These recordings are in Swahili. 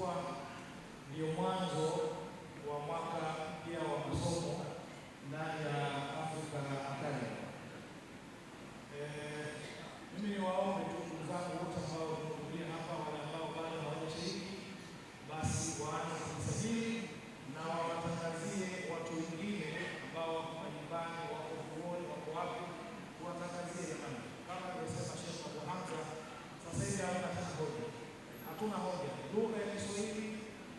kuwa ndio mwanzo wa mwaka mpya wa masomo ndani ya Africa Academy. Mimi niwaombe tu ndugu zangu wote ambao wamekuja hapa, wale ambao bado hawajashiriki, basi waanze kujisajili na wawatangazie watu wengine ambao wako majumbani, wako vyuoni, wako wapi, tuwatangazie jamani. Kama alivyosema Sheikh Abu Hamza, sasa hivi hamna tena hoja, hatuna hoja. Lugha ya Kiswahili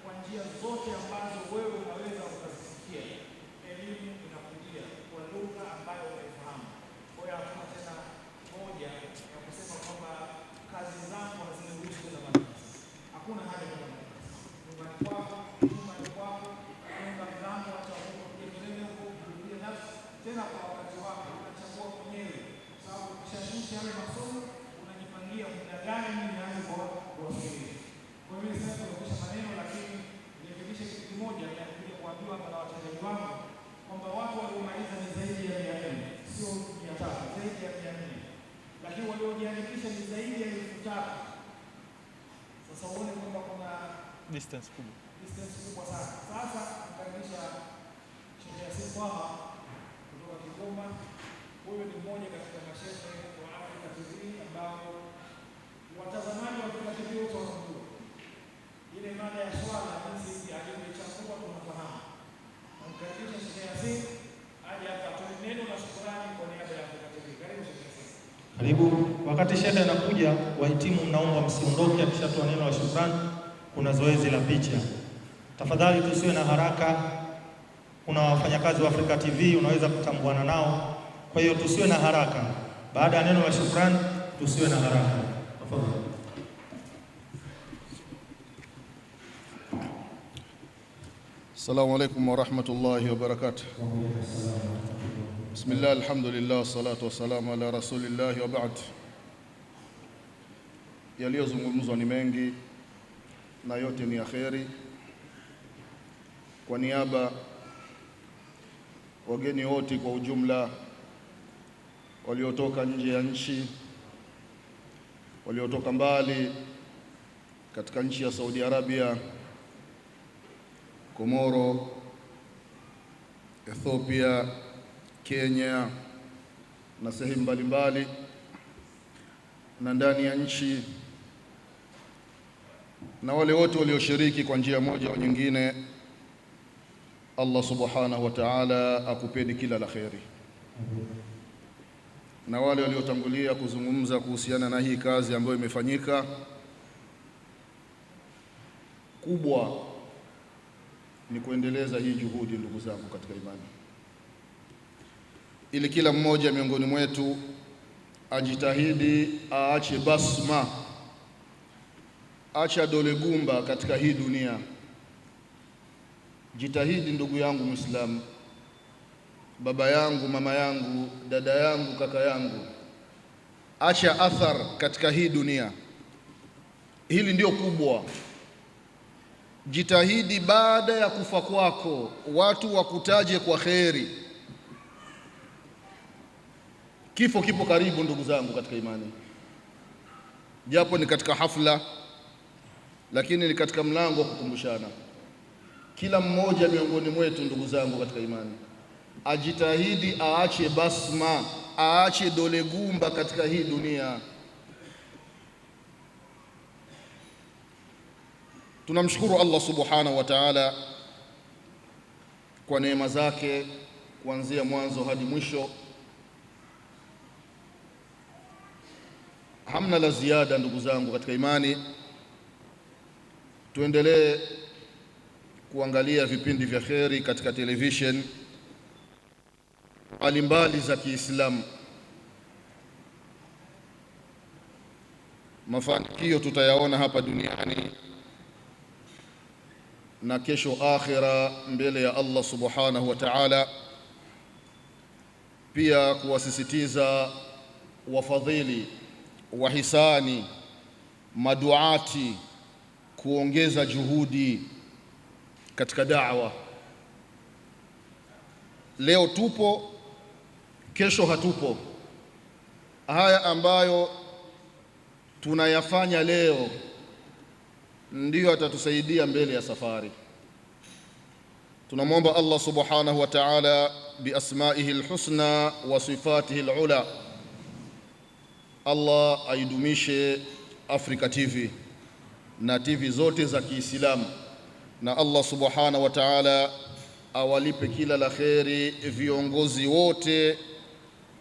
kwa njia zote ambazo wewe unaweza ukazisikia, elimu inakujia kwa lugha ambayo unaifahamu. Kwa hiyo hakuna tena hoja ya kusema kwamba kazi zangu haziniruhusu kwenda madrasa. Hakuna haja ya kwenda madrasa. Nyumbani kwako, nyumbani kwako, funga mlango, acha huko kuja kelele huko, kurudia nafsi tena kwa wakati wako, unachagua mwenyewe. Sababu ukishashusha yale masomo unajipangia muda gani mimi nianze kuwasikiliza. Kwa hiyo sasa tunakwisha maneno, lakini nirekebishe kitu kimoja ya kuja kuambiwa na watendaji wangu kwamba watu waliomaliza ni zaidi ya 400, sio 300, zaidi ya 400. Lakini waliojiandikisha ni zaidi ya 3000. Sasa uone kwamba kuna distance kubwa sana. Sasa nakaribisha Sheikh Yasin Twaha kutoka Kigoma. Huyu ni mmoja katika mashehe wa Africa TV ambao watazamaji wa Africa TV wote wanajua. Ile mada ya swala jinsi alivyochambua tunafahamu. Namkaribisha Sheikh Yasin aje hapa atoe neno la shukrani kwa niaba ya Africa TV. Karibu Sheikh Yasin. Karibu. Wakati Sheikh anakuja, wahitimu mnaomba msiondoke, akishatoa neno la shukrani kuna zoezi la picha. Tafadhali tusiwe na haraka. Kuna wafanyakazi wa Africa TV unaweza kutambuana nao. Kwa hiyo tusiwe na haraka. Baada ya neno la shukrani tusiwe na haraka. Tafadhali. Assalamu alaikum wa rahmatullahi wa barakatuh. Bismillah, alhamdulillah, salatu wassalamu ala rasulillahi wa ba'd. Yaliyozungumzwa ni mengi na yote ni ya kheri. Kwa niaba wageni wote kwa ujumla waliotoka nje ya nchi, waliotoka mbali katika nchi ya Saudi Arabia, Komoro, Ethiopia, Kenya na sehemu mbalimbali na ndani ya nchi, na wale wote walioshiriki kwa njia moja au nyingine, Allah subhanahu wa ta'ala akupeni kila la kheri. Na wale waliotangulia kuzungumza kuhusiana na hii kazi ambayo imefanyika kubwa, ni kuendeleza hii juhudi ndugu zangu katika imani, ili kila mmoja miongoni mwetu ajitahidi aache basma, acha dole gumba katika hii dunia. Jitahidi ndugu yangu Muislamu, baba yangu, mama yangu, dada yangu, kaka yangu, acha athar katika hii dunia. Hili ndio kubwa. Jitahidi baada ya kufa kwako watu wakutaje kwa kheri. Kifo kipo karibu ndugu zangu katika imani, japo ni katika hafla, lakini ni katika mlango wa kukumbushana. Kila mmoja miongoni mwetu ndugu zangu katika imani ajitahidi aache basma, aache dole gumba katika hii dunia. Tunamshukuru Allah subhanahu wa ta'ala kwa neema zake kuanzia mwanzo hadi mwisho. Hamna la ziada ndugu zangu katika imani. Tuendelee kuangalia vipindi vya kheri katika television mbalimbali za Kiislamu. Mafanikio tutayaona hapa duniani na kesho akhira mbele ya Allah subhanahu wa ta'ala. Pia kuwasisitiza wafadhili, wahisani, maduati kuongeza juhudi katika da'wa. Leo tupo, kesho hatupo. Haya ambayo tunayafanya leo ndiyo atatusaidia mbele ya safari. Tunamwomba Allah subhanahu wa ta'ala biasmaihi alhusna wa sifatihi alula, Allah aidumishe Africa TV na TV zote za Kiislamu, na Allah subhanahu wa ta'ala awalipe kila la kheri viongozi wote,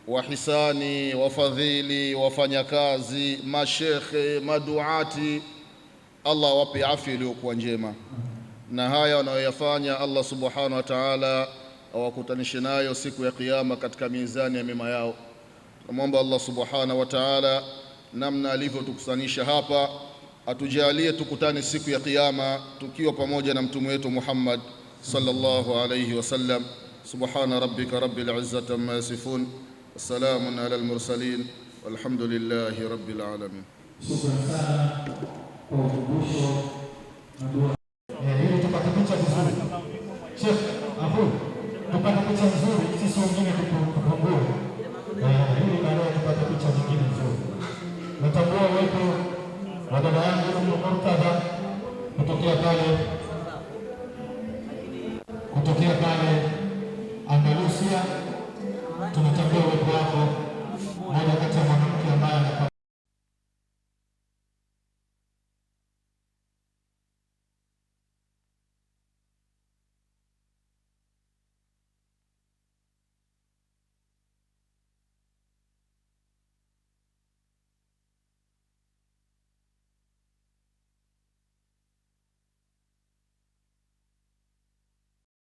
wahisani, wafadhili, wafanyakazi, mashekhe, maduati. Allah awape afya iliyokuwa njema, na haya wanayoyafanya Allah subhanahu wa ta'ala awakutanishe nayo siku ya Kiyama katika mizani ya mema yao. Tunamwomba Allah subhanahu wa ta'ala, namna alivyotukusanisha hapa, atujalie tukutane siku ya Kiyama tukiwa pamoja na mtume wetu Muhammad sallallahu alayhi wasallam. Subhana rabbika rabbil izzati amma yasifun, wassalamun ala al-mursalin, walhamdulillahi rabbil alamin. Shukran sana kwa ukumbusho na dua. Ili tupate picha vizuri. Sheikh, Abu, tupate picha nzuri, sisi wengine tupungue. Ili baadaye tupate picha nyingine nzuri. Natambua uwepo wa dada yangu Murtadha kutokea pale